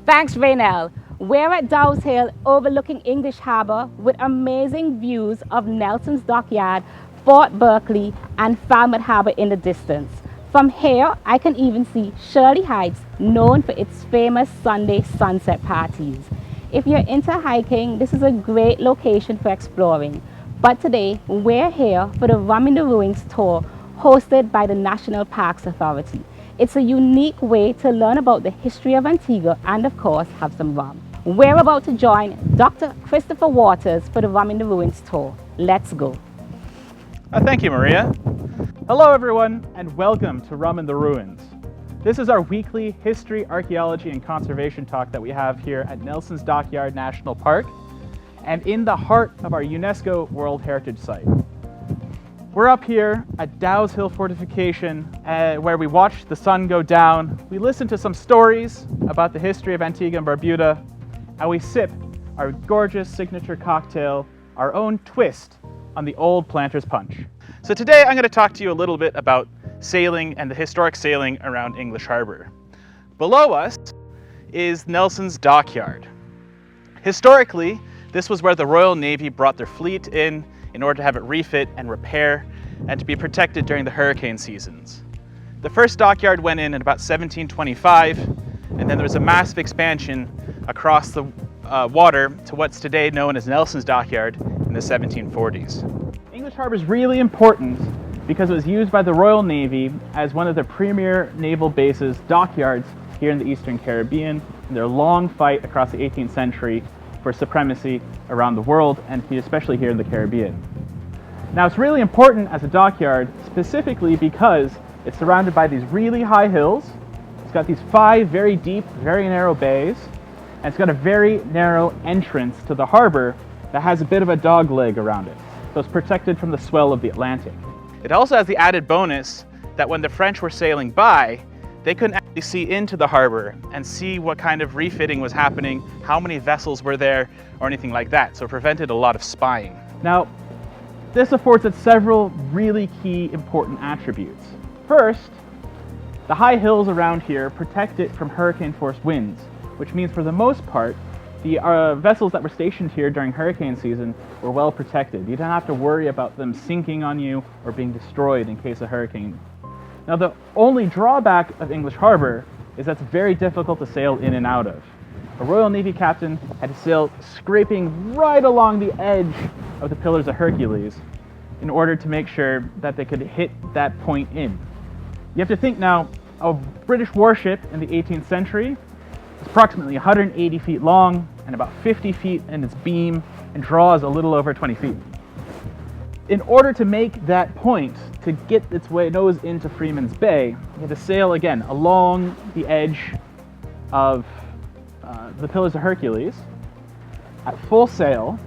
Thanks, Raynell. We're at Dow's Hill overlooking English Harbour with amazing views of Nelson's Dockyard, Fort Berkeley and Falmouth Harbour in the distance. From here, I can even see Shirley Heights, known for its famous Sunday sunset parties. If you're into hiking, this is a great location for exploring. But today, we're here for the Rum in the Ruins tour hosted by the National Parks Authority. It's a unique way to learn about the history of Antigua and, of course, have some rum. We're about to join Dr. Christopher Waters for the Rum in the Ruins tour. Let's go. Thank you, Maria. Hello, everyone, and welcome to Rum in the Ruins. This is our weekly history, archaeology, and conservation talk that we have here at Nelson's Dockyard National Park and in the heart of our UNESCO World Heritage Site. We're up here at Dow's Hill Fortification where we watch the sun go down, we listen to some stories about the history of Antigua and Barbuda, and we sip our gorgeous signature cocktail, our own twist on the old planter's punch. So today I'm going to talk to you a little bit about sailing and the historic sailing around English Harbour. Below us is Nelson's Dockyard. Historically, this was where the Royal Navy brought their fleet in order to have it refit and repair and to be protected during the hurricane seasons. The first dockyard went in about 1725, and then there was a massive expansion across the water to what's today known as Nelson's Dockyard in the 1740s. English Harbour is really important because it was used by the Royal Navy as one of the premier naval bases, dockyards, here in the Eastern Caribbean, in their long fight across the 18th century for supremacy around the world, and especially here in the Caribbean. Now, it's really important as a dockyard, specifically because it's surrounded by these really high hills. It's got these 5 very deep, very narrow bays, and it's got a very narrow entrance to the harbor that has a bit of a dog leg around it. So it's protected from the swell of the Atlantic. It also has the added bonus that when the French were sailing by, they couldn't actually see into the harbor and see what kind of refitting was happening, how many vessels were there, or anything like that. So it prevented a lot of spying. Now, this affords it several really key important attributes. First, the high hills around here protect it from hurricane-force winds, which means for the most part, the vessels that were stationed here during hurricane season were well protected. You don't have to worry about them sinking on you or being destroyed in case of hurricane. Now, the only drawback of English Harbour is that it's very difficult to sail in and out of. A Royal Navy captain had to sail scraping right along the edge of the Pillars of Hercules in order to make sure that they could hit that point in. You have to think now, a British warship in the 18th century is approximately 180 feet long and about 50 feet in its beam and draws a little over 20 feet. In order to make that point, to get its nose into Freeman's Bay, you had to sail again along the edge of the Pillars of Hercules at full sail,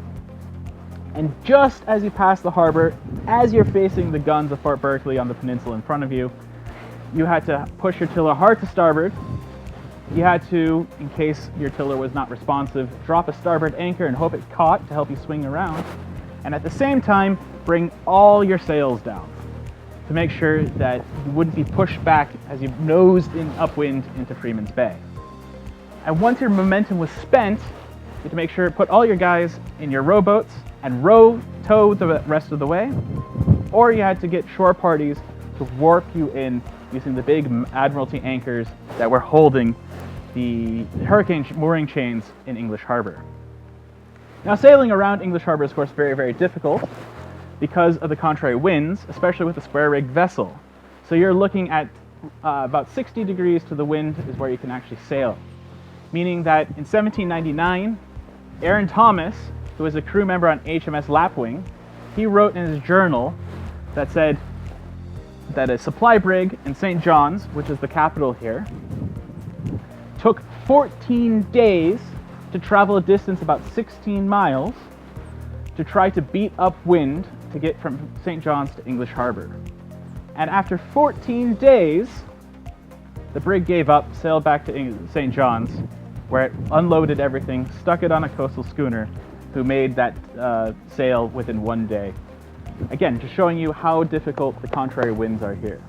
and just as you pass the harbor, as you're facing the guns of Fort Berkeley on the peninsula in front of you, you had to push your tiller hard to starboard. You had to, in case your tiller was not responsive, drop a starboard anchor and hope it caught to help you swing around, and at the same time bring all your sails down to make sure that you wouldn't be pushed back as you nosed in upwind into Freeman's Bay. And once your momentum was spent, you had to make sure to put all your guys in your rowboats and tow the rest of the way, or you had to get shore parties to warp you in using the big Admiralty anchors that were holding the hurricane mooring chains in English Harbour. Now, sailing around English Harbour is, of course, very, very difficult because of the contrary winds, especially with a square-rigged vessel. So you're looking at about 60 degrees to the wind is where you can actually sail. Meaning that in 1799, Aaron Thomas, who was a crew member on HMS Lapwing, he wrote in his journal that said that a supply brig in St. John's, which is the capital here, took 14 days to travel a distance about 16 miles to try to beat upwind to get from St. John's to English Harbour. And after 14 days, the brig gave up, sailed back to St. John's, where it unloaded everything, stuck it on a coastal schooner, who made that sail within 1 day. Again, just showing you how difficult the contrary winds are here.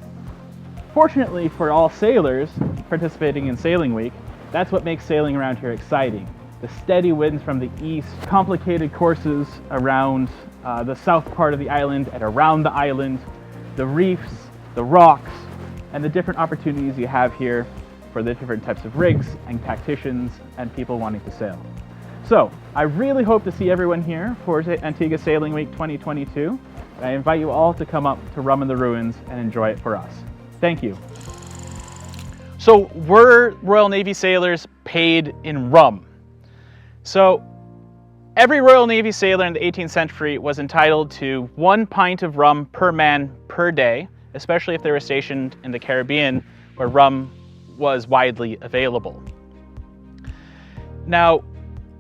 Fortunately for all sailors participating in Sailing Week, That's what makes sailing around here exciting. The steady winds from the east, complicated courses around the south part of the island and around the island, the reefs, the rocks, and the different opportunities you have here for the different types of rigs and tacticians and people wanting to sail. So I really hope to see everyone here for Antigua Sailing Week 2022. I invite you all to come up to Rum in the Ruins and enjoy it for us. Thank you. So were Royal Navy sailors paid in rum? So every Royal Navy sailor in the 18th century was entitled to 1 pint of rum per man per day, especially if they were stationed in the Caribbean where rum was widely available. Now,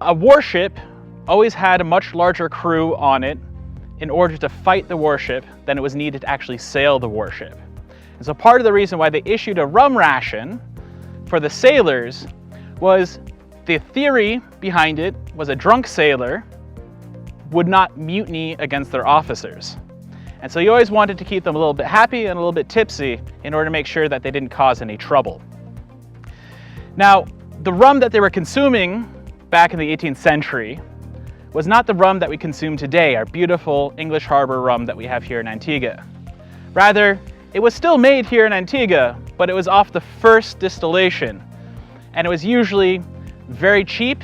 a warship always had a much larger crew on it in order to fight the warship than it was needed to actually sail the warship. And so part of the reason why they issued a rum ration for the sailors was the theory behind it was a drunk sailor would not mutiny against their officers. And so you always wanted to keep them a little bit happy and a little bit tipsy in order to make sure that they didn't cause any trouble. Now, the rum that they were consuming back in the 18th century was not the rum that we consume today, our beautiful English harbor rum that we have here in Antigua. Rather, it was still made here in Antigua, but it was off the first distillation. And it was usually very cheap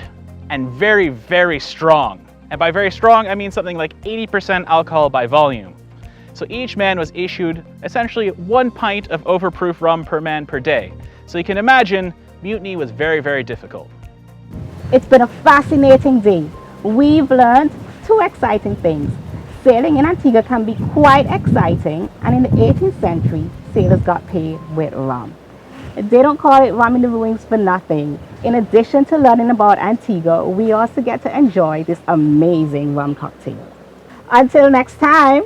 and very, very strong. And by very strong, I mean something like 80% alcohol by volume. So each man was issued essentially 1 pint of overproof rum per man per day. So you can imagine, mutiny was very, very difficult. It's been a fascinating day. We've learned 2 exciting things. Sailing in Antigua can be quite exciting, and in the 18th century, sailors got paid with rum. They don't call it Rum in the Ruins for nothing. In addition to learning about Antigua, we also get to enjoy this amazing rum cocktail. Until next time.